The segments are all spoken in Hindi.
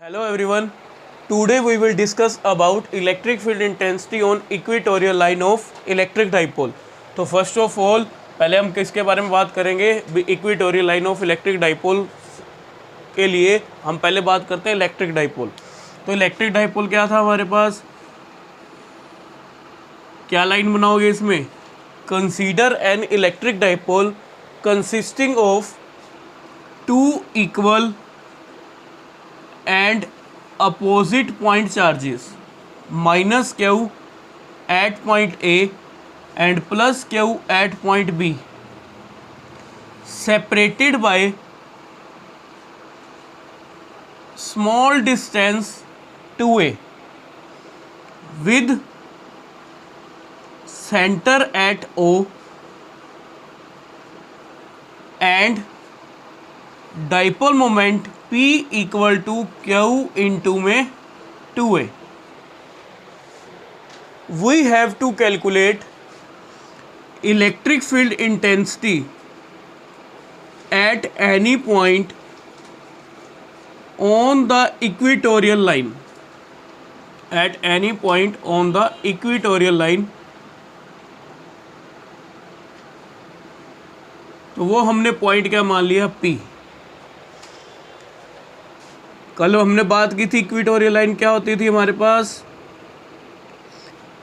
Hello everyone. Today we will discuss about electric field intensity on equatorial line of electric dipole. तो फर्स्ट ऑफ ऑल पहले हम किसके बारे में बात करेंगे? Equatorial line of electric dipole के लिए हम पहले बात करते हैं इलेक्ट्रिक डाइपोल. तो इलेक्ट्रिक डाइपोल क्या था हमारे पास? क्या लाइन बनाओगे इसमें? Consider an electric dipole consisting of two equal and opposite point charges minus q at point A and plus q at point B separated by small distance 2a with center at O and dipole moment P equal to Q into में 2a. We have to calculate electric field intensity at any point on the equatorial line. At any point on the equatorial line. तो वो हमने पॉइंट क्या मान लिया? P. कल हमने बात की थी इक्वेटोरियल लाइन क्या होती थी हमारे पास?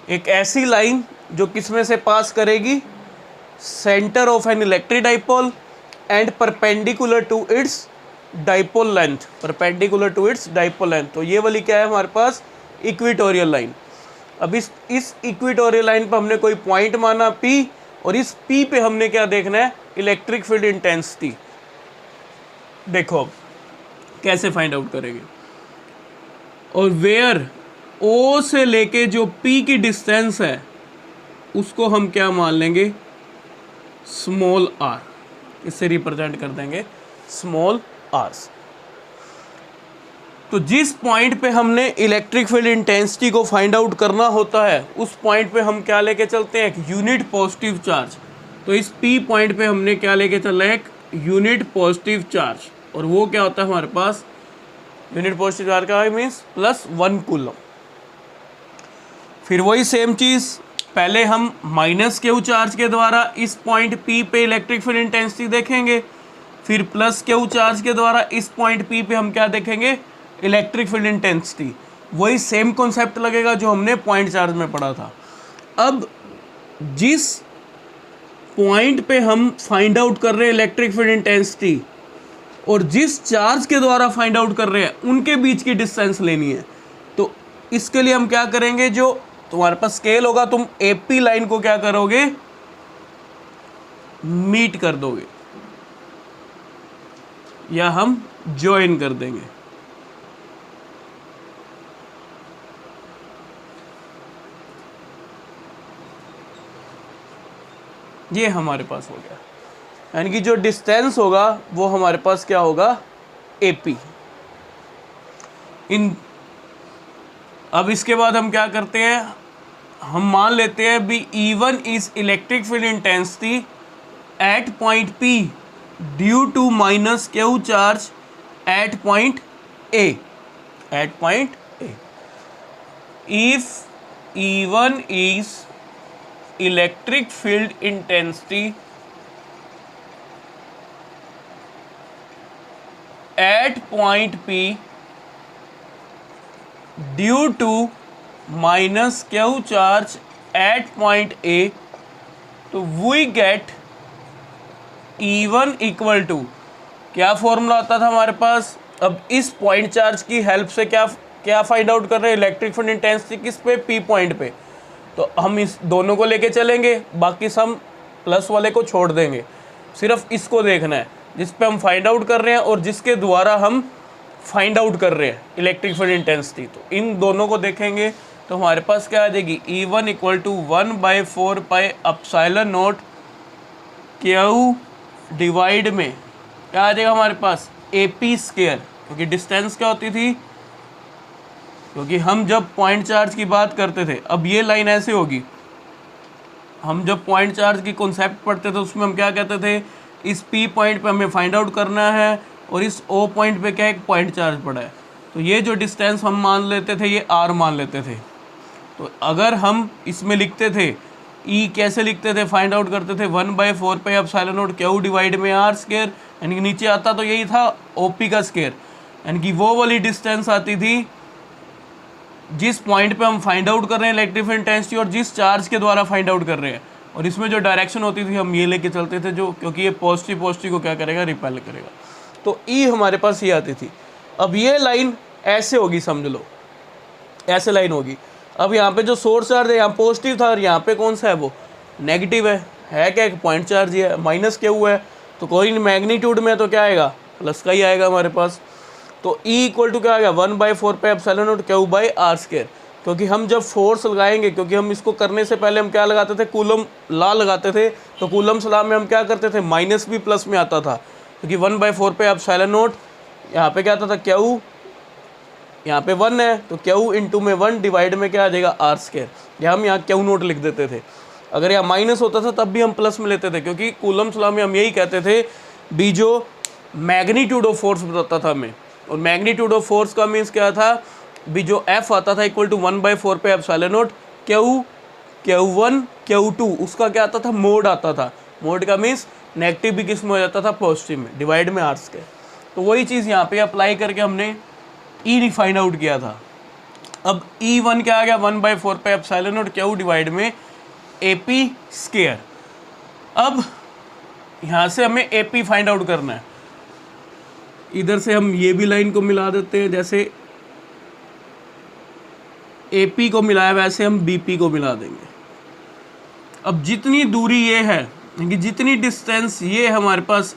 एक ऐसी लाइन जो किसमें से पास करेगी? Centre of an electric dipole and perpendicular to its dipole length. Perpendicular to its dipole length. तो ये वाली क्या है हमारे पास? Equatorial line. अब इस इक्वेटोरियल लाइन पर हमने कोई पॉइंट माना P और इस P पे हमने क्या देखना है? Electric field intensity. देखो कैसे फाइंड आउट करेंगे. और वेयर O से लेके जो P की डिस्टेंस है उसको हम क्या मान लेंगे? Small r. इससे रिप्रेजेंट कर देंगे स्मॉल r. तो जिस पॉइंट पे हमने इलेक्ट्रिक फील्ड इंटेंसिटी को फाइंड आउट करना होता है उस पॉइंट पे हम क्या लेके चलते हैं? एक यूनिट पॉजिटिव चार्ज. तो इस P पॉइंट पे हमने क्या लेके चलना है? एक यूनिट पॉजिटिव चार्ज. और वो क्या होता है हमारे पास? यूनिट पॉजिटिव चार्ज का मीन्स +1 कूलम. फिर वही सेम चीज़ पहले हम -q चार्ज के द्वारा इस पॉइंट P पे इलेक्ट्रिक फील्ड इंटेंसिटी देखेंगे. फिर +q चार्ज के द्वारा इस पॉइंट P पे हम क्या देखेंगे? Electric field intensity. वही सेम कॉन्सेप्ट लगेगा जो हमने पॉइंट चार्ज में पढ़ा था. अब जिस पॉइंट पे हम फाइंड आउट कर रहे हैं इलेक्ट्रिक फील्ड इंटेंसिटी और जिस चार्ज के द्वारा फाइंड आउट कर रहे हैं उनके बीच की डिस्टेंस लेनी है. तो इसके लिए हम क्या करेंगे? जो तुम्हारे पास स्केल होगा तुम AP लाइन को क्या करोगे? मीट कर दोगे या हम ज्वाइन कर देंगे. ये हमारे पास हो गया. यानी कि जो डिस्टेंस होगा वो हमारे पास क्या होगा? AP. अब इसके बाद हम क्या करते हैं? हम मान लेते हैं भी E1 is electric field intensity at point P due to -q charge at point A. At point A. If E1 is electric field intensity at point P due to -q charge at point A, तो we get E1 equal to क्या फॉर्मूला होता था हमारे पास? अब इस पॉइंट चार्ज की हेल्प से क्या फाइंड आउट कर रहे हैं? इलेक्ट्रिक फील्ड इंटेंसिटी किस पे? P पॉइंट पे. तो हम इस दोनों को लेके चलेंगे, बाकी सम प्लस वाले को छोड़ देंगे. सिर्फ इसको देखना है जिस पे हम फाइंड आउट कर रहे हैं और जिसके द्वारा हम फाइंड आउट कर रहे हैं इलेक्ट्रिक फील्ड इंटेंसिटी. तो इन दोनों को देखेंगे तो हमारे पास क्या आ जाएगी? E1 equal to 1/4 pi epsilon not Q divide में क्या आ जाएगा हमारे पास? AP square. क्योंकि डिस्टेंस क्या होती थी? क्योंकि हम जब पॉइंट चार्ज की बात करते थे, अब ये लाइन ऐसे होगी, हम जब पॉइंट चार्ज की कॉन्सेप्ट पढ़ते थे उसमें हम क्या कहते थे, इस P पॉइंट पे हमें फाइंड आउट करना है और इस O पॉइंट पे क्या एक पॉइंट चार्ज पड़ा है, तो ये जो डिस्टेंस हम मान लेते थे ये r मान लेते थे। तो अगर हम इसमें लिखते थे E कैसे लिखते थे, फाइंड आउट करते थे 1/4 pi epsilon not Q divide में r स्क्वायर, यानी कि नीचे आता तो यही था OP का स्क्वायर, यानी कि वो वाली डिस्टेंस आती थी जिस पॉइंट पे हम फाइंड आउट कर रहे हैं इलेक्ट्रिक फील्ड इंटेंसिटी और जिस चार्ज के द्वारा फाइंड आउट कर रहे हैं। और इसमें जो डायरेक्शन होती थी हम ये लेके चलते थे, जो क्योंकि ये पॉजिटिव को क्या करेगा, रिपेल करेगा। तो ई हमारे पास ये आती थी। अब ये लाइन ऐसे होगी, समझ लो ऐसे लाइन होगी। अब यहाँ पे जो सोर्स चार्ज है यहाँ पॉजिटिव था और यहाँ पे कौन सा है, वो नेगेटिव है क्या, एक पॉइंट चार्ज ही है, माइनस क्या हुआ है, तो कोई मैग्नीट्यूड में तो क्या आएगा, प्लस का ही आएगा हमारे पास। तो E इक्वल टू क्या आ गया 1/4 pi epsilon not Q by r square, क्योंकि हम जब फोर्स लगाएंगे, क्योंकि हम इसको करने से पहले हम क्या लगाते थे, कूलम लॉ लगाते थे। तो कूलम लॉ में हम क्या करते थे, माइनस भी प्लस में आता था, क्योंकि 1/4 पाई एप्सिलॉन नॉट यहाँ पे क्या आता था, क्यू यहाँ पे 1 है तो क्यू इंटू में 1 डिवाइड में क्या आ जाएगा r स्क्वायर, या हम यहाँ क्यू नोट लिख देते थे। अगर यहाँ माइनस होता था तब भी हम प्लस में लेते थे, क्योंकि कूलम लॉ में हम यही कहते थे भी जो मैग्नीट्यूड ऑफ फोर्स बताता था हमें, और मैग्नीट्यूड ऑफ फोर्स का मीन्स क्या था भी जो F आता था equal to 1/4 pi epsilon naught Q1 Q2, उसका क्या आता था, मोड आता था। मोड का मीन्स नेगेटिव भी किस में हो जाता था, पॉजिटिव में, डिवाइड में r स्क्वायर। तो वही चीज़ यहाँ पे अप्लाई करके हमने E फाइंड आउट किया था। अब E1 क्या आ गया, 1/4 pi epsilon not Q divide में AP स्क्वायर। अब यहाँ से हमें AP फाइंड आउट करना है। इधर से हम ये भी लाइन को मिला देते हैं, जैसे AP को मिलाया वैसे हम BP को मिला देंगे। अब जितनी दूरी ये है, कि जितनी डिस्टेंस ये हमारे पास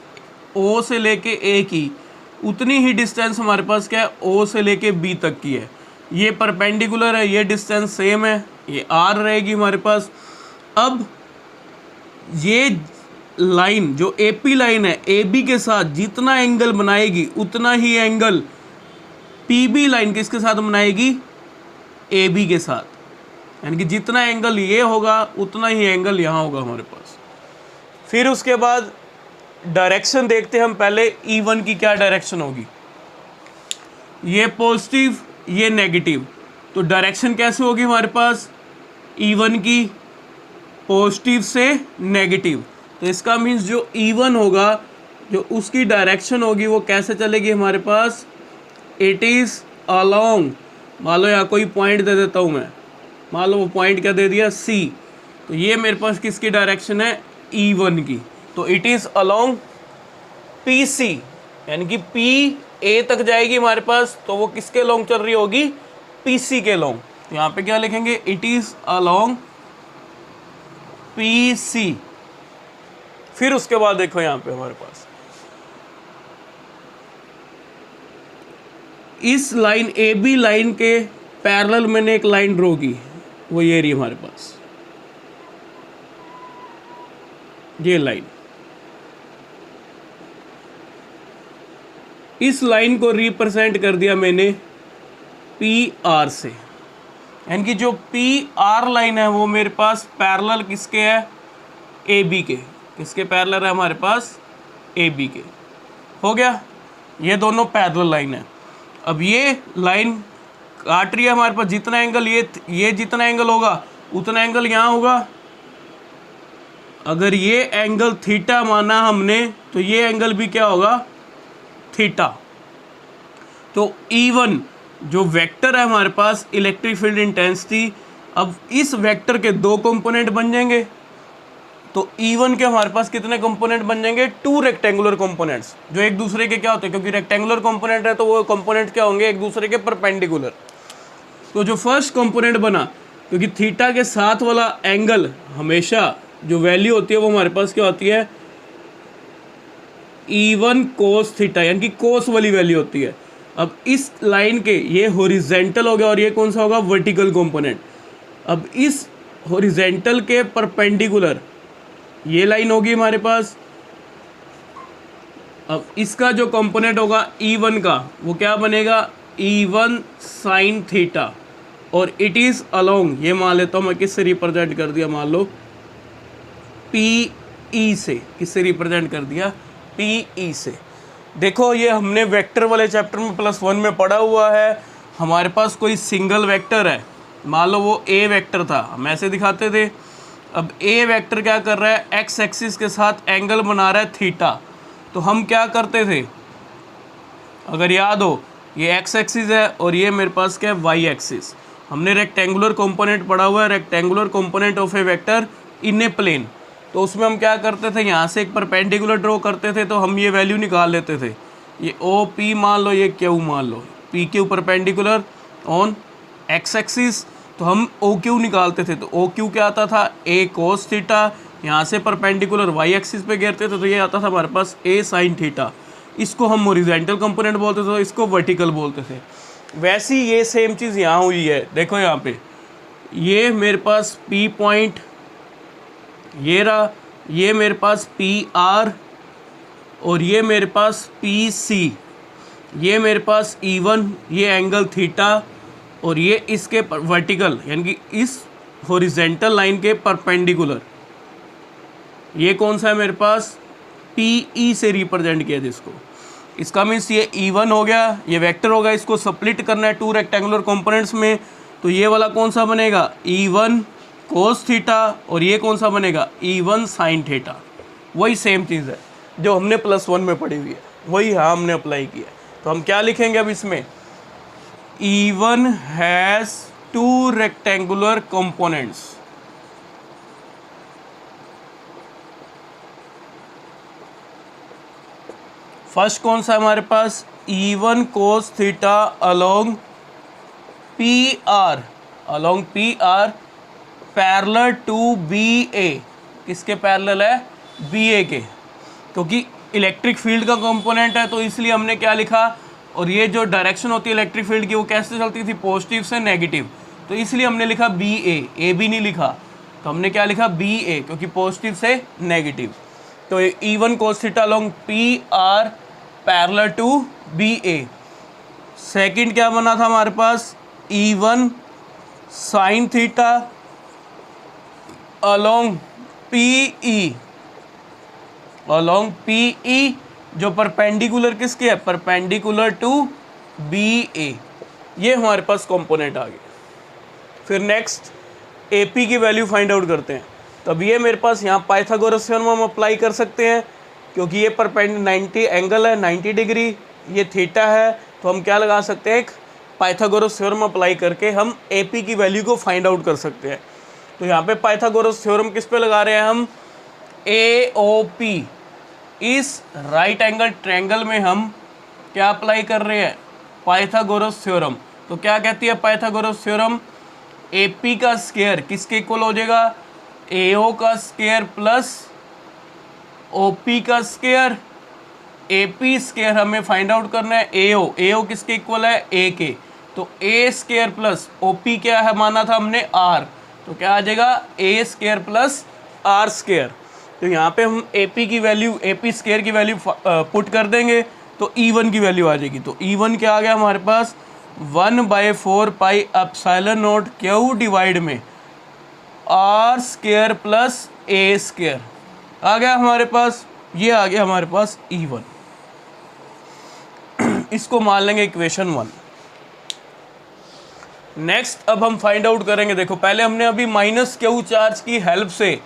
O से लेके A की, उतनी ही डिस्टेंस हमारे पास क्या है, O से लेके B तक की है। ये परपेंडिकुलर है, ये डिस्टेंस सेम है, ये R रहेगी हमारे पास। अब ये लाइन जो AP लाइन है AB के साथ जितना एंगल बनाएगी उतना ही एंगल PB लाइन किसके साथ बनाएगी, AB के साथ, यानी कि जितना एंगल ये होगा उतना ही एंगल यहाँ होगा हमारे पास। फिर उसके बाद डायरेक्शन देखते हैं हम पहले, E1 की क्या डायरेक्शन होगी, ये पॉजिटिव ये नेगेटिव, तो डायरेक्शन कैसे होगी हमारे पास, E1 की पॉजिटिव से नेगेटिव। तो इसका मीन्स जो E1 होगा, जो उसकी डायरेक्शन होगी वो कैसे चलेगी हमारे पास, इट इज़ अलोंग, मान लो यहाँ कोई पॉइंट दे देता हूँ मैं, मान लो वो पॉइंट क्या दे दिया, C, तो ये मेरे पास किसकी डायरेक्शन है, E1 की। तो इट इज़ अलोंग PC, यानी कि PA तक जाएगी हमारे पास, तो वो किसके लॉन्ग चल रही होगी, PC के लॉन्ग। तो यहाँ पे क्या लिखेंगे, इट इज़ अलोंग PC। फिर उसके बाद देखो यहाँ पे हमारे पास इस लाइन AB लाइन के पैरेलल मैंने एक लाइन ड्रॉ की, वो ये रही हमारे पास, ये लाइन। इस लाइन को रिप्रेजेंट कर दिया मैंने PR से, यानी कि जो PR लाइन है वो मेरे पास पैरेलल किसके है, AB के। किसके पैरेलल है हमारे पास, AB के। हो गया, ये दोनों पैरेलल लाइन है। अब ये लाइन काट रही है हमारे पास, जितना एंगल ये जितना एंगल होगा उतना एंगल यहाँ होगा। अगर ये एंगल थीटा माना हमने, तो ये एंगल भी क्या होगा, थीटा। तो E1 जो वेक्टर है हमारे पास इलेक्ट्रिक फील्ड इंटेंसिटी, अब इस वेक्टर के दो कंपोनेंट बन जाएंगे। तो E1 के हमारे पास कितने कंपोनेंट बन जाएंगे, 2 रेक्टेंगुलर कंपोनेंट्स, जो एक दूसरे के क्या होते हैं, क्योंकि रेक्टेंगुलर कंपोनेंट है तो वो कंपोनेंट क्या होंगे, एक दूसरे के परपेंडिकुलर। तो जो फर्स्ट कंपोनेंट बना, क्योंकि थीटा के साथ वाला एंगल हमेशा जो वैल्यू होती है वो हमारे पास क्या होती है, E1 कोस थीटा, यानी कि कोस वाली वैल्यू होती है। अब इस लाइन के ये हॉरिजेंटल हो गया और ये कौन सा होगा, वर्टिकल कंपोनेंट। अब इस हॉरिजेंटल के परपेंडिकुलर ये लाइन होगी हमारे पास। अब इसका जो कंपोनेंट होगा E1 का, वो क्या बनेगा, E1 साइन थीटा, और इट इज़ अलोंग, ये मान लेता हूँ मैं किससे रिप्रेजेंट कर दिया, मान लो PE से, किससे रिप्रेजेंट कर दिया, PE से। देखो ये हमने वेक्टर वाले चैप्टर में +1 में पढ़ा हुआ है। हमारे पास कोई सिंगल वेक्टर है, मान लो वो ए वेक्टर था, हम ऐसे दिखाते थे। अब ए वेक्टर क्या कर रहा है, एक्स एक्सिस के साथ एंगल बना रहा है थीटा। तो हम क्या करते थे, अगर याद हो, ये एक्स एक्सिस है और ये मेरे पास क्या है, वाई एक्सिस। हमने रेक्टेंगुलर कंपोनेंट पढ़ा हुआ है, rectangular component of a vector in a plane. तो उसमें हम क्या करते थे, यहाँ से एक परपेंडिकुलर ड्रॉ करते थे, तो हम ये वैल्यू निकाल लेते थे। ये ओ पी मान लो, ये क्यू मान लो, P Q perpendicular on X axis, तो हम ओ क्यू निकालते थे। तो ओ क्यू क्या आता था, ए कोस थीटा, यहाँ से परपेंडिकुलर वाई एक्सिस पे गिरते थे, तो ये आता था हमारे पास ए साइन थीटा। इसको हम हॉरिजॉन्टल कंपोनेंट बोलते थे, इसको वर्टिकल बोलते थे। वैसी ये सेम चीज़ यहाँ हुई है। देखो यहाँ पे ये मेरे पास पी पॉइंट ये रहा, ये मेरे पास पी आर और ये मेरे पास पी सी, ये मेरे पास E1, ये एंगल थीटा, और ये इसके वर्टिकल यानी कि इस हॉरिजॉन्टल लाइन के परपेंडिकुलर, ये कौन सा है मेरे पास, PE से रिप्रेजेंट किया जिसको। इसका मीन्स ये E1 हो गया, ये वेक्टर होगा, इसको स्प्लिट करना है टू रेक्टेंगुलर कंपोनेंट्स में, तो ये वाला कौन सा बनेगा, E1 कोस थीटा, और ये कौन सा बनेगा, E1 साइन थीटा। वही सेम चीज़ है जो हमने +1 में पढ़ी हुई है, वही यहाँ हमने अप्लाई किया है। तो हम क्या लिखेंगे अब इसमें, E1 has two rectangular components. First कौन सा हमारे पास, E1 cos theta along P R parallel to BA। किसके पैरेलल है, BA के, क्योंकि इलेक्ट्रिक फील्ड का कंपोनेंट है, तो इसलिए हमने क्या लिखा, और ये जो डायरेक्शन होती है इलेक्ट्रिक फील्ड की वो कैसे चलती थी, पॉजिटिव से नेगेटिव, तो इसलिए हमने लिखा BA, ए भी नहीं लिखा, तो हमने क्या लिखा BA, क्योंकि पॉजिटिव से नेगेटिव। तो E1 cos theta along PR parallel to BA। Second क्या बना था हमारे पास, E1 sine theta along PE जो परपेंडिकुलर किसके है, परपेंडिकुलर टू BA। ये हमारे पास कंपोनेंट आ गए। फिर नेक्स्ट AP की वैल्यू फाइंड आउट करते हैं। तब ये मेरे पास यहाँ पाइथागोरस थ्योरम हम अप्लाई कर सकते हैं, क्योंकि ये परपेंडिकुलर 90 एंगल है, 90 डिग्री, ये थीटा है, तो हम क्या लगा सकते हैं, एक पाइथागोरस थ्योरम अप्लाई करके हम AP की वैल्यू को फाइंड आउट कर सकते हैं। तो यहाँ पे पाइथागोरस थ्योरम किस पे लगा रहे हैं हम, AOP, इस राइट एंगल ट्रायंगल में हम क्या अप्लाई कर रहे हैं, पाइथागोरस थ्योरम। तो क्या कहती है पाइथागोरस थ्योरम, AP का स्क्वायर किसके इक्वल हो जाएगा, AO का स्क्वायर प्लस OP का स्क्वायर। AP स्क्वायर हमें फाइंड आउट करना है, AO किसके इक्वल है, A के, तो A स्क्वायर प्लस OP क्या है माना था हमने, R, तो क्या आ जाएगा A square plus R square. तो यहाँ पे हम AP की वैल्यू, AP स्क्वायर की वैल्यू पुट कर देंगे, तो E1 की वैल्यू आ जाएगी। तो E1 क्या आ गया हमारे पास, 1/4 pi epsilon not Q divide में R square plus A square आ गया हमारे पास। ये आ गया हमारे पास E1। इसको मान लेंगे इक्वेशन 1। नेक्स्ट अब हम फाइंड आउट करेंगे, देखो पहले हमने अभी -Q चार्ज की हेल्प से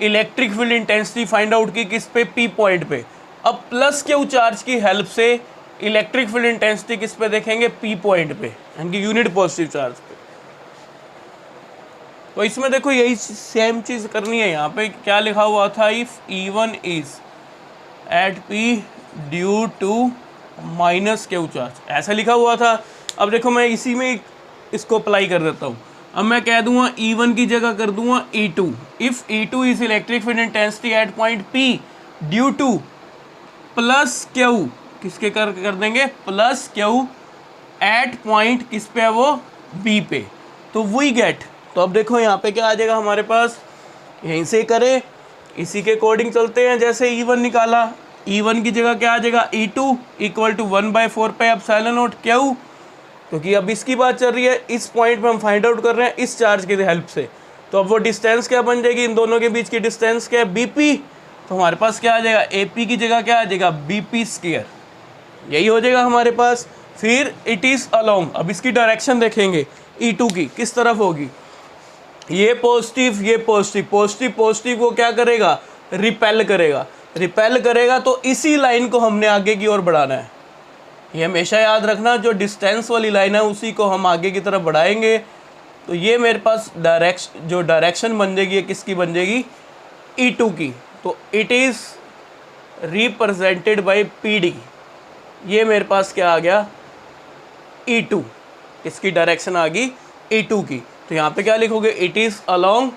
electric field intensity find out की किस पे, P पॉइंट पे। अब +Q चार्ज की हेल्प से इलेक्ट्रिक फील्ड इंटेंसिटी किस पे देखेंगे, P पॉइंट पे, यानी कि यूनिट पॉजिटिव चार्ज पे। तो इसमें देखो यही सेम चीज़ करनी है। यहाँ पे क्या लिखा हुआ था, if E1 is at P due to -Q charge, ऐसा लिखा हुआ था। अब देखो मैं इसी में इसको अप्लाई कर देता हूँ। अब मैं कह दूंगा E1 की जगह कर दूंगा E2। If E2 is electric field intensity at point P due to +Q, किसके कर देंगे, +Q एट पॉइंट किस पे है वो, B पे, तो वी गेट। तो अब देखो यहाँ पे क्या आ जाएगा हमारे पास, यहीं से करें, इसी के अकॉर्डिंग चलते हैं। जैसे E1 निकाला, E1 की जगह क्या आ जाएगा, E2 equal to 1/4 pi epsilon not Q, क्योंकि अब इसकी बात चल रही है, इस पॉइंट पे हम फाइंड आउट कर रहे हैं इस चार्ज की हेल्प से। तो अब वो डिस्टेंस क्या बन जाएगी, इन दोनों के बीच की डिस्टेंस क्या है, BP। तो हमारे पास क्या आ जाएगा, AP की जगह क्या आ जाएगा, BP स्क्वायर। यही हो जाएगा हमारे पास। फिर इट इज़ अलोंग, अब इसकी डायरेक्शन देखेंगे E2 की किस तरफ होगी। ये पॉजिटिव, ये पॉजिटिव, पॉजिटिव पॉजिटिव को क्या करेगा, रिपेल करेगा। रिपेल करेगा तो इसी लाइन को हमने आगे की ओर बढ़ाना है। ये हमेशा याद रखना, जो डिस्टेंस वाली लाइन है उसी को हम आगे की तरफ बढ़ाएंगे। तो ये मेरे पास जो डायरेक्शन बन जाएगी ये किसकी बन जाएगी, E2 की। तो it is represented by PD। ये मेरे पास क्या आ गया, E2, इसकी डायरेक्शन आ गई E2 की। तो यहाँ पे क्या लिखोगे, इट इज़ अलोंग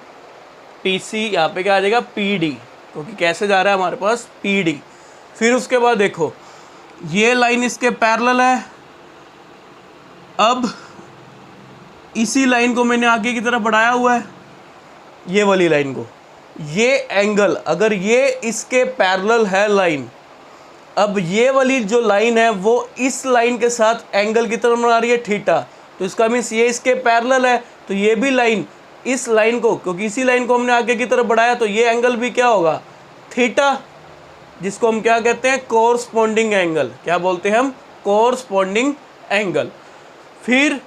PC, यहाँ पे क्या आ जाएगा PD, क्योंकि कैसे जा रहा है हमारे पास PD। फिर उसके बाद देखो ये लाइन इसके पैरेलल है। अब इसी लाइन को मैंने आगे की तरफ बढ़ाया हुआ है, ये वाली लाइन को। ये एंगल अगर ये इसके पैरेलल है लाइन, अब ये वाली जो लाइन है वो इस लाइन के साथ एंगल की तरफ बना रही है थीटा, तो इसका मीन्स ये इसके पैरेलल है, तो ये भी लाइन इस लाइन को, क्योंकि इसी लाइन को हमने आगे की तरफ बढ़ाया, तो ये एंगल भी क्या होगा, थीटा, जिसको हम क्या कहते हैं, कोरस्पॉन्डिंग एंगल। क्या बोलते हैं हम, कोरस्पॉन्डिंग एंगल। फिर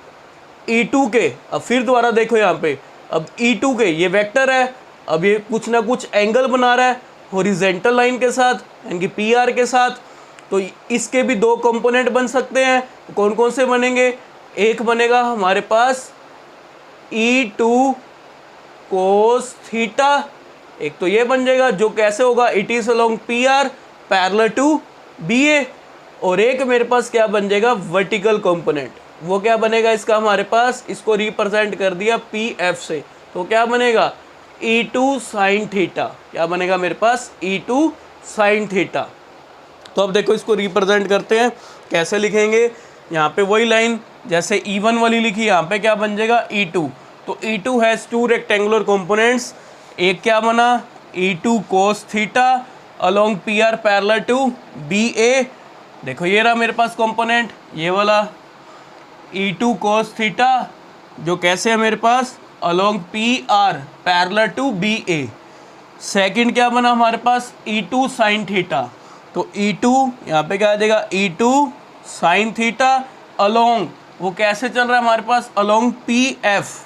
E2 के, अब फिर दोबारा देखो यहाँ पे, अब E2 के ये वेक्टर है, अब ये कुछ ना कुछ एंगल बना रहा है हॉरिजेंटल लाइन के साथ, यानी कि PR के साथ। तो इसके भी दो कंपोनेंट बन सकते हैं। कौन कौन से बनेंगे, एक बनेगा हमारे पास E2 कोस थीटा, एक तो ये बन जाएगा जो कैसे होगा, it is along PR parallel to BA, और एक मेरे पास क्या बन जाएगा, वर्टिकल कंपोनेंट। वो क्या बनेगा इसका हमारे पास, इसको रिप्रेजेंट कर दिया PF से, तो क्या बनेगा E2 साइन थीटा। क्या बनेगा मेरे पास, E2 साइन थीटा। तो अब देखो इसको रिप्रेजेंट करते हैं, कैसे लिखेंगे, यहाँ पे वही लाइन जैसे E1 वाली लिखी, यहाँ पे क्या बन जाएगा E2। तो E2 has two rectangular components, एक क्या बना E2 cos theta along PR parallel to BA। देखो ये रहा मेरे पास कंपोनेंट, ये वाला E2 कोस थीटा जो कैसे है मेरे पास, along PR parallel to BA। Second क्या बना हमारे पास, E2 साइन थीटा, तो E2 यहाँ पे क्या आ जाएगा, E2 साइन थीटा अलोंग, वो कैसे चल रहा है हमारे पास, अलोंग PF।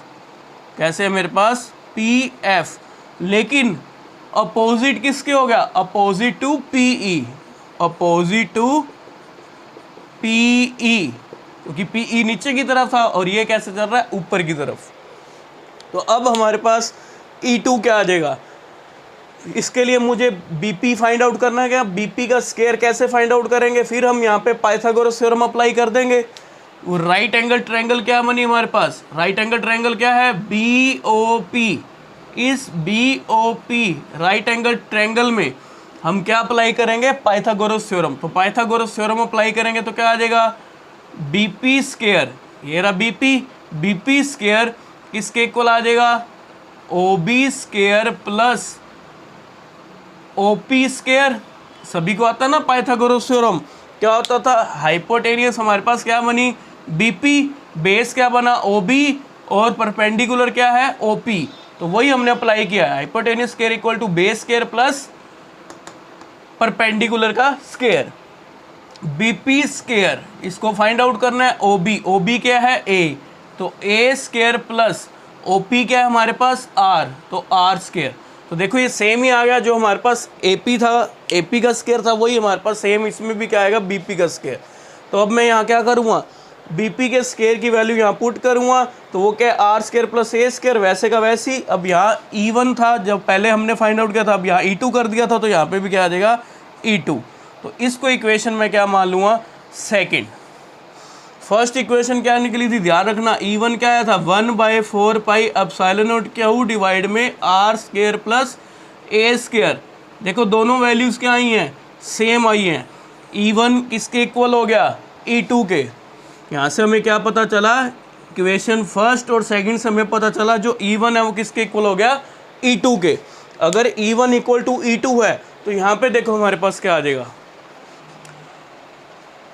कैसे है मेरे पास, PF, लेकिन अपोजिट किसके हो गया, opposite to PE, opposite to PE, क्योंकि PE नीचे की तरफ था और ये कैसे चल रहा है, ऊपर की तरफ। तो अब हमारे पास E2 क्या आ जाएगा, इसके लिए मुझे BP फाइंड आउट करना है। क्या BP का स्क्वायर कैसे फाइंड आउट करेंगे, फिर हम यहाँ पे पाइथागोरस थ्योरम अप्लाई कर देंगे। वो राइट एंगल ट्रायंगल क्या बनी हमारे पास, राइट एंगल ट्रायंगल क्या है, BOP। इस BOP राइट एंगल ट्रायंगल में हम क्या अप्लाई करेंगे, पाइथागोरस थ्योरम। तो पाइथागोरस थ्योरम अप्लाई करेंगे तो क्या आ जाएगा, BP स्क्वायर, ये रहा BP स्क्वायर किसके इक्वल आ जाएगा, OB square plus OP square. सभी को आता ना पाइथागोरस थ्योरम, क्या होता था, हाइपोटेनियस हमारे पास क्या बनी BP, बेस क्या बना OB, और परपेंडिकुलर क्या है OP। तो वही हमने अप्लाई किया है, hypotenuse square equal to base square plus perpendicular का स्क्वायर। BP स्क्वायर इसको फाइंड आउट करना है, OB क्या है A, तो A स्क्वायर प्लस OP क्या है हमारे पास R, तो R स्क्वायर। तो देखो ये सेम ही आ गया, जो हमारे पास AP था, AP का स्क्वायर था, वही हमारे पास सेम इसमें भी क्या आएगा, BP का स्क्वायर। तो अब मैं यहाँ क्या करूँगा, BP के स्क्वायर की वैल्यू यहाँ पुट करूँगा, तो वो क्या R square plus A square, वैसे का वैसे ही। अब यहाँ E1 था जब पहले हमने फाइंड आउट किया था, अब यहाँ E2 कर दिया था, तो यहाँ पे भी क्या आ जाएगा E2। तो इसको इक्वेशन में क्या मान लूँगा, सेकेंड। फर्स्ट इक्वेशन क्या निकली थी, ध्यान रखना, E1 क्या आया था, 1/4 pi epsilon not Q divide में R square plus A square. देखो दोनों वैल्यूज़ क्या आई हैं, सेम आई हैं। E1 किसके इक्वल हो गया, E2 के। यहाँ से हमें क्या पता चला, इक्वेशन फर्स्ट और सेकंड से हमें पता चला जो E1 है वो किसके इक्वल हो गया, E2 के। अगर E1 इक्वल टू E2 है तो यहाँ पे देखो हमारे पास क्या आ जाएगा,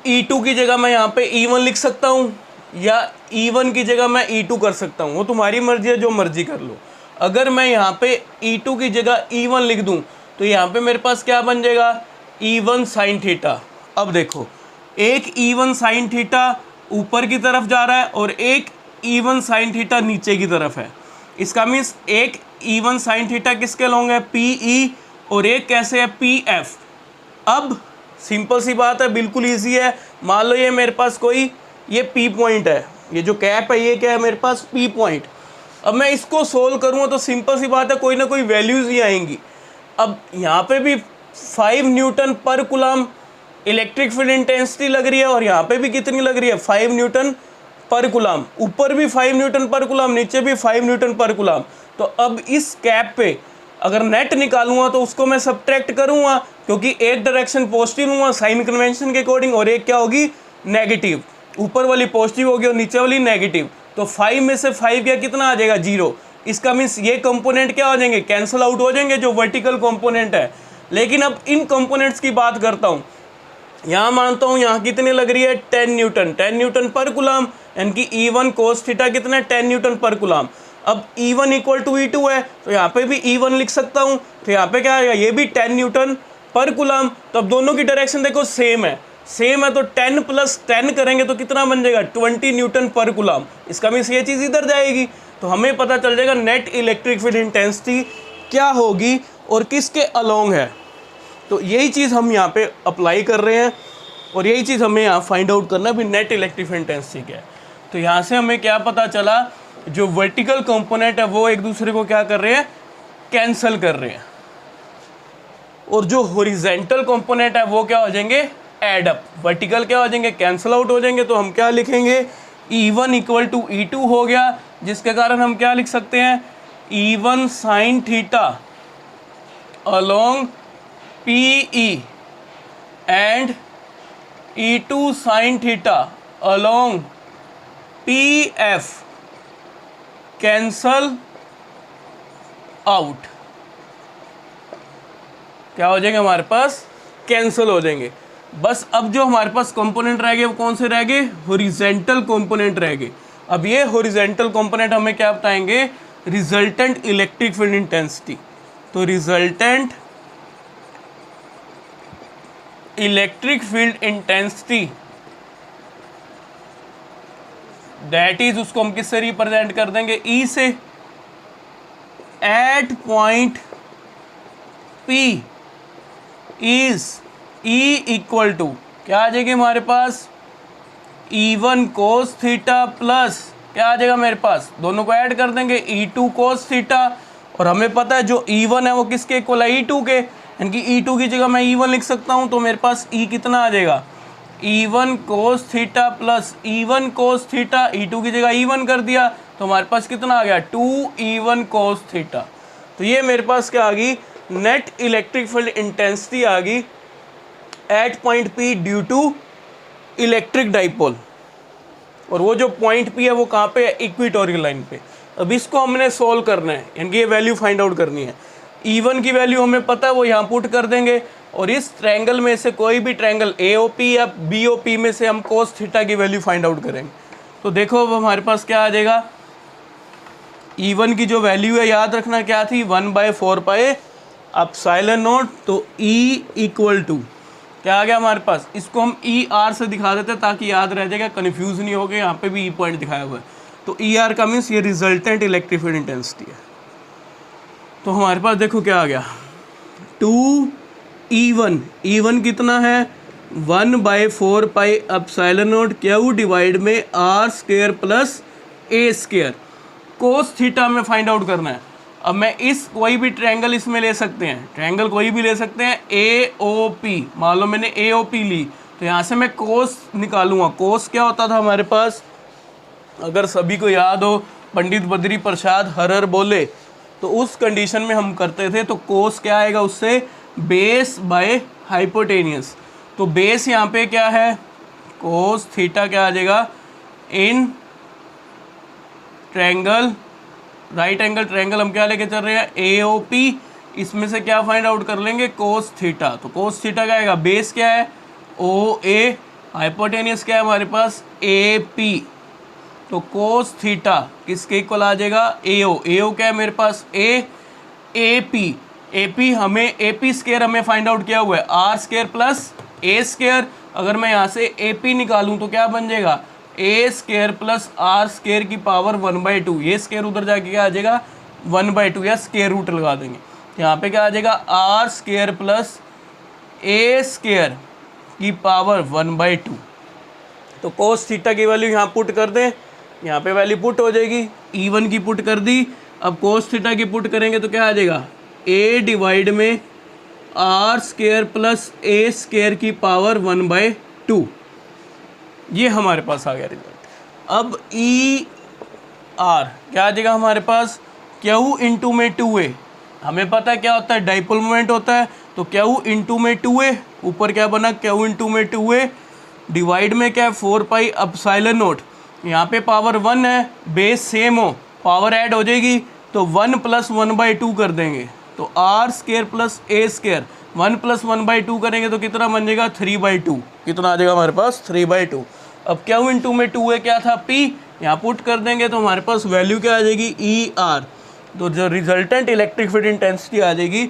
E2 की जगह मैं यहाँ पे E1 लिख सकता हूँ, या E1 की जगह मैं E2 कर सकता हूँ, वो तुम्हारी मर्जी है, जो मर्जी कर लो। अगर मैं यहाँ पे E2 की जगह E1 लिख दूँ तो यहाँ पे मेरे पास क्या बन जाएगा, E1 साइन थीटा। अब देखो एक E1 साइन थीटा ऊपर की तरफ जा रहा है और एक E1 साइन थीटा नीचे की तरफ है। इसका मीन्स एक E1 साइन थीटा किसके लॉन्ग है, PE, और एक कैसे है, PF। अब सिंपल सी बात है, बिल्कुल ईजी है। मान लो ये मेरे पास कोई ये P पॉइंट है, ये जो कैप है ये क्या है मेरे पास, P पॉइंट। अब मैं इसको सोल्व करूँगा तो सिंपल सी बात है, कोई ना कोई वैल्यूज़ ही आएंगी। अब यहाँ पे भी 5 न्यूटन पर कूलम इलेक्ट्रिक फील्ड इंटेंसिटी लग रही है और यहाँ पे भी कितनी लग रही है, 5 न्यूटन पर कूलम। ऊपर भी 5 न्यूटन पर कूलम, नीचे भी 5 न्यूटन पर कूलम। तो अब इस कैप पे अगर नेट निकालूंगा तो उसको मैं सब्ट्रैक्ट करूंगा, क्योंकि एक डायरेक्शन पॉजिटिव हुआ साइन कन्वेंशन के अकॉर्डिंग और एक क्या होगी, नेगेटिव। ऊपर वाली पॉजिटिव होगी और नीचे वाली नेगेटिव। तो 5 में से 5 क्या कितना आ जाएगा, 0। इसका मीन्स ये कंपोनेंट क्या हो जाएंगे, कैंसिल आउट हो जाएंगे, जो वर्टिकल कंपोनेंट है। लेकिन अब इन कंपोनेंट्स की बात करता हूँ। यहाँ मानता हूँ यहाँ कितनी लग रही है, 10 न्यूटन पर कूलम, यानी कि E1 कोस थीटा कितना है, 10 न्यूटन पर कूलम। अब E1 इक्वल टू E2 है तो यहाँ पे भी E1 लिख सकता हूँ। तो यहाँ पे क्या आएगा, ये भी 10 न्यूटन पर कूलम। तो अब दोनों की डायरेक्शन देखो सेम है तो 10 + 10 करेंगे तो कितना बन जाएगा, 20 न्यूटन पर कूलम। इसका मीन्स ये चीज़ इधर जाएगी तो हमें पता चल जाएगा नेट इलेक्ट्रिक फील्ड इंटेंसिटी क्या होगी और किसके अलोंग है। तो यही चीज़ हम यहाँ पे अप्लाई कर रहे हैं और यही चीज़ हमें यहाँ फाइंड आउट करना है भी नेट इलेक्ट्रिक फील्ड इंटेंसिटी क्या है। तो यहाँ से हमें क्या पता चला, जो वर्टिकल कंपोनेंट है वो एक दूसरे को क्या कर रहे हैं, कैंसल कर रहे हैं, और जो हॉरिजॉन्टल कंपोनेंट है वो क्या हो जाएंगे, ऐड अप। वर्टिकल क्या हो जाएंगे, कैंसल आउट हो जाएंगे। तो हम क्या लिखेंगे, E1 इक्वल टू E2 हो गया, जिसके कारण हम क्या लिख सकते हैं, E1 sine theta along PE and E2 sign theta along PF cancel out. क्या हो जाएंगे हमारे पास, कैंसिल हो जाएंगे। बस अब जो हमारे पास कंपोनेंट रह गए वो कौन से रह गए, हॉरिजॉन्टल कंपोनेंट रह गए। अब ये हॉरिजॉन्टल कंपोनेंट हमें क्या बताएंगे, रिजल्टेंट इलेक्ट्रिक फील्ड इंटेंसिटी। तो resultant electric field intensity that is, उसको हम किससे रिप्रेजेंट कर देंगे, E से। At point P is E equal to क्या आ जाएगी हमारे पास, E1 कोस थीटा प्लस क्या आ जाएगा मेरे पास, दोनों को ऐड कर देंगे, E2 कोस थीटा। और हमें पता है जो E1 है वो किसके इक्वल है, E2 के, यानी कि E2 की जगह मैं E1 लिख सकता हूँ। तो मेरे पास E कितना आ जाएगा, E1 cos theta plus E1 cos theta. E2 की जगह E1 कर दिया तो हमारे पास कितना आ गया, 2E1 कोस थीटा। तो ये मेरे पास क्या आ गई, नेट इलेक्ट्रिक फील्ड इंटेंसिटी आ गई at point P due to electric dipole. और वो जो पॉइंट P है वो कहाँ पे है, इक्वेटोरियल लाइन पे। अब इसको हमने सोल्व करना है, यानी कि ये वैल्यू फाइंड आउट करनी है। E1 की वैल्यू हमें पता है, वो यहाँ पुट कर देंगे। और इस ट्रायंगल में से कोई भी ट्रायंगल AOP या BOP में से हम कोस थीटा की वैल्यू फाइंड आउट करेंगे। तो देखो अब हमारे पास क्या आ जाएगा, E1 की जो वैल्यू है याद रखना क्या थी, 1/4 पाए एप्सिलॉन नॉट। तो E इक्वल टू क्या आ गया हमारे पास, इसको हम ER से दिखा देते हैं ताकि याद रह जाएगा, कन्फ्यूज नहीं हो गया। यहाँ पे भी E पॉइंट दिखाया हुआ है। तो ER का मीन्स ये रिजल्टेंट इलेक्ट्रिक फील्ड इंटेंसिटी है। तो हमारे पास देखो क्या आ गया, 2E1, E1 कितना है, 1/4 pi epsilon not Q divide में R² plus A²। Cos theta में फाइंड आउट करना है। अब मैं इस कोई भी ट्रायंगल इसमें ले सकते हैं, ट्रायंगल कोई भी ले सकते हैं, AOP। मान लो मैंने AOP ली तो यहाँ से मैं कोस निकालूंगा। कोस क्या होता था हमारे पास, अगर सभी को याद हो, पंडित बद्री प्रसाद हरर बोले, तो उस कंडीशन में हम करते थे। तो कोस क्या आएगा उससे, बेस बाय हाइपोटेनियस। तो बेस यहाँ पे क्या है, कोस थीटा क्या आ जाएगा, in triangle right angle triangle हम क्या लेके चल रहे हैं, AOP। इसमें से क्या फाइंड आउट कर लेंगे, कोस थीटा। तो कोस थीटा क्या आएगा, बेस क्या है OA, हाइपोटेनियस क्या है हमारे पास AP। तो कोस थीटा किसके इक्वल आ जाएगा, AO क्या है मेरे पास AP हमें AP² हमें फाइंड आउट किया हुआ है, R² प्लस A²। अगर मैं यहाँ से ए पी निकालूँ तो क्या बन जाएगा, ए स्केयर प्लस आर स्केयर की पावर 1/2, ये स्केयर उधर जाके क्या आ जाएगा 1/2, या स्केयर रूट लगा देंगे। यहाँ पे क्या आ जाएगा आर स्केयर प्लस ए स्केयर की पावर 1/2। तो कोस थीटा की वैल्यू यहाँ पुट कर दें, यहाँ पे वैल्यू पुट हो जाएगी, E1 की पुट कर दी। अब कोस थीटा की पुट करेंगे तो क्या आ जाएगा, ए डिवाइड में आर स्केयर प्लस ए स्केयर की पावर 1/2, ये हमारे पास आ गया रिजल्ट। अब ई आर क्या आ जाएगा हमारे पास, क्यू इंटू में 2a, हमें पता है क्या होता है, डाइपोल मोमेंट होता है, तो क्यू इंटू में 2a, ऊपर क्या बना क्यू इंटू में 2a, डिवाइड में क्या है 4 पाई एप्सिलॉन नॉट, यहाँ पे पावर 1 है, बेस सेम हो, पावर ऐड हो जाएगी, तो 1 + 1/2 कर देंगे, तो आर स्केयर प्लस ए स्केयर 1 + 1/2 करेंगे तो कितना बन जाएगा 3/2, कितना आ जाएगा हमारे पास 3/2। अब क्यू इंटू में 2a क्या था P, यहाँ पुट कर देंगे तो हमारे पास वैल्यू क्या आ जाएगी ई आर, तो जो रिजल्टेंट इलेक्ट्रिक फील्ड इंटेंसिटी आ जाएगी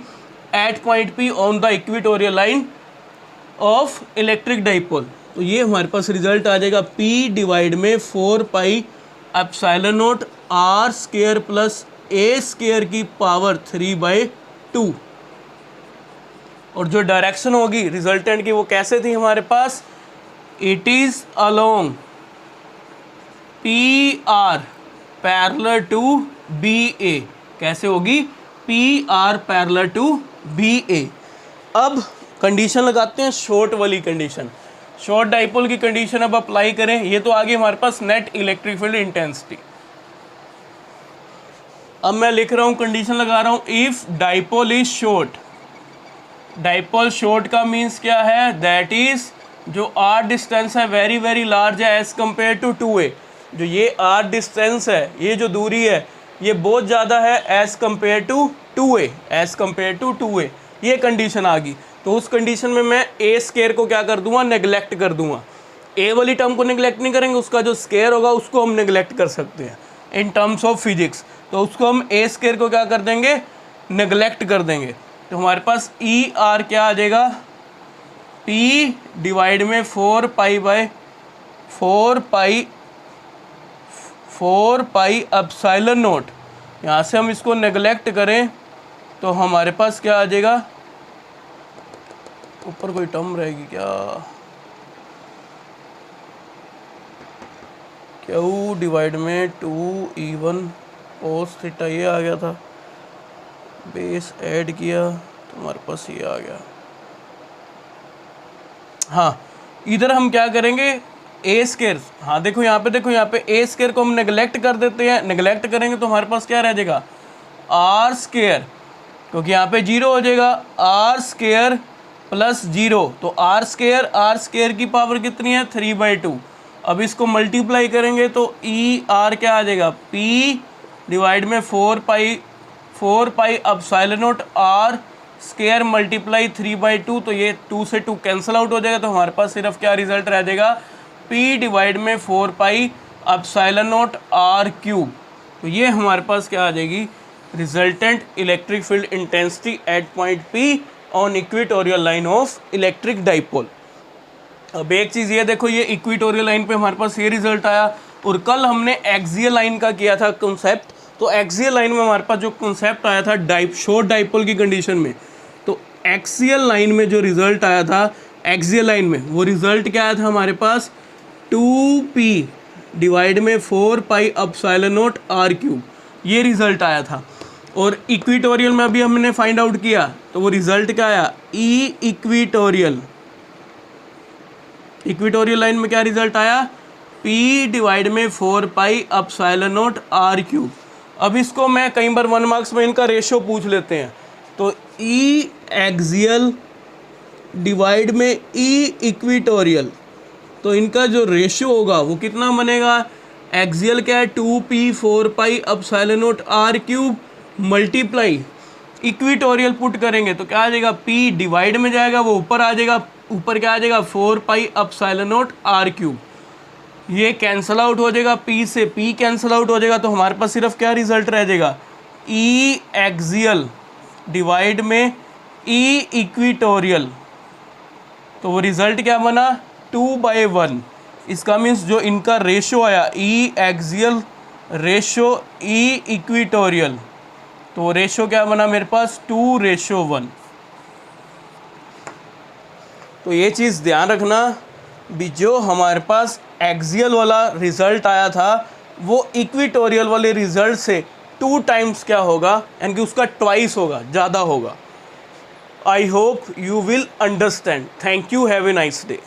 at point P on the equatorial line of electric dipole. तो ये हमारे पास रिजल्ट आ जाएगा P डिवाइड में 4 pi epsilon naught r square plus ए स्केयर की पावर 3/2। और जो डायरेक्शन होगी रिजल्टेंट की वो कैसे थी हमारे पास, it is along P R parallel to B A, कैसे होगी P R parallel to B A. अब कंडीशन लगाते हैं शॉर्ट वाली कंडीशन, शॉर्ट डाइपोल की कंडीशन अब अप्लाई करें। ये तो आगे हमारे पास नेट इलेक्ट्रिक फील्ड इंटेंसिटी। अब मैं लिख रहा हूँ, कंडीशन लगा रहा हूँ, if dipole is short, dipole short का मीन्स क्या है, दैट इज जो आर डिस्टेंस है वेरी वेरी लार्ज है एज कम्पेयर टू 2a, जो ये आर डिस्टेंस है, ये जो दूरी है ये बहुत ज़्यादा है as compare to 2a, as compare to 2a, ये कंडीशन आ गई। तो उस कंडीशन में मैं ए स्केयर को क्या कर दूंगा, नेगलेक्ट कर दूंगा। ए वाली टर्म को नेगलेक्ट नहीं करेंगे, उसका जो स्केयर होगा उसको हम नेगलेक्ट कर सकते हैं इन टर्म्स ऑफ फिजिक्स, तो उसको हम ए स्केयर को क्या कर देंगे, नेगलेक्ट कर देंगे। तो हमारे पास ई आर क्या आ जाएगा, P डिवाइड में 4 पाई एप्सिलॉन नॉट, यहाँ से हम इसको नेगलेक्ट करें तो हमारे पास क्या आ जाएगा, ऊपर कोई टर्म रहेगी क्या, क्यू डिवाइड में 2E1 कोस थीटा, ये आ गया था, बेस ऐड किया तो हमारे पास ये आ गया। हाँ, इधर हम क्या करेंगे, ए स्केयर, हाँ देखो यहाँ पे, देखो यहाँ पे ए स्केयर को हम नेगलेक्ट कर देते हैं, नेगलेक्ट करेंगे तो हमारे पास क्या रह जाएगा आर स्केयर, क्योंकि यहाँ पे 0 हो जाएगा, आर स्केयर प्लस 0, तो आर स्केयर की पावर कितनी है 3/2। अब इसको मल्टीप्लाई करेंगे तो ई आर क्या आ जाएगा, P डिवाइड में 4 pi epsilon naught r square multiply 3/2, तो ये 2 से 2 कैंसिल आउट हो जाएगा, तो हमारे पास सिर्फ क्या रिजल्ट रह जाएगा, P डिवाइड में 4 pi epsilon naught r cube. तो ये हमारे पास क्या आ जाएगी, resultant electric field intensity at point P on equatorial line of electric dipole. अब एक चीज़ ये देखो, ये इक्वेटोरियल लाइन पे हमारे पास ये रिजल्ट आया, और कल हमने एक्सियल लाइन का किया था कंसेप्ट, तो एक्सियल लाइन में हमारे पास जो कंसेप्ट आया था शॉर्ट डाइपोल की कंडीशन में, तो एक्सियल लाइन में जो रिजल्ट आया था, एक्सियल लाइन में वो रिजल्ट क्या आया था हमारे पास, 2p डिवाइड में 4 pi epsilon naught r cube, ये रिजल्ट आया था। और इक्वेटोरियल में अभी हमने फाइंड आउट किया तो वो रिजल्ट क्या आया, ई इक्वेटोरियल लाइन में क्या रिजल्ट आया, p डिवाइड में 4 pi epsilon naught r cube. अब इसको मैं कई बार 1 मार्क्स में इनका रेशियो पूछ लेते हैं, तो ई एक्सियल डिवाइड में ई इक्वेटोरियल, तो इनका जो रेशियो होगा वो कितना बनेगा, एक्सियल क्या है 2p 4 pi epsilon naught r cube multiply equatorial put करेंगे तो क्या आ जाएगा, p डिवाइड में जाएगा वो ऊपर आ जाएगा, ऊपर क्या आ जाएगा 4 pi epsilon naught r cube, ये कैंसिल आउट हो जाएगा, p से p कैंसिल आउट हो जाएगा, तो हमारे पास सिर्फ क्या रिजल्ट रह जाएगा, ई एक्सियल डिवाइड में ई इक्वेटोरियल, तो वो रिजल्ट क्या बना, 2/1, इसका मीन्स जो इनका रेशो आया ई एक्सियल रेशो ई इक्विटोरियल, तो रेशो क्या बना मेरे पास 2:1। तो ये चीज़ ध्यान रखना भी, जो हमारे पास एक्सियल वाला रिजल्ट आया था वो इक्विटोरियल वाले रिजल्ट से 2 टाइम्स क्या होगा, यानी कि उसका ट्वाइस होगा, ज़्यादा होगा। I hope you will understand. Thank you, have a nice day.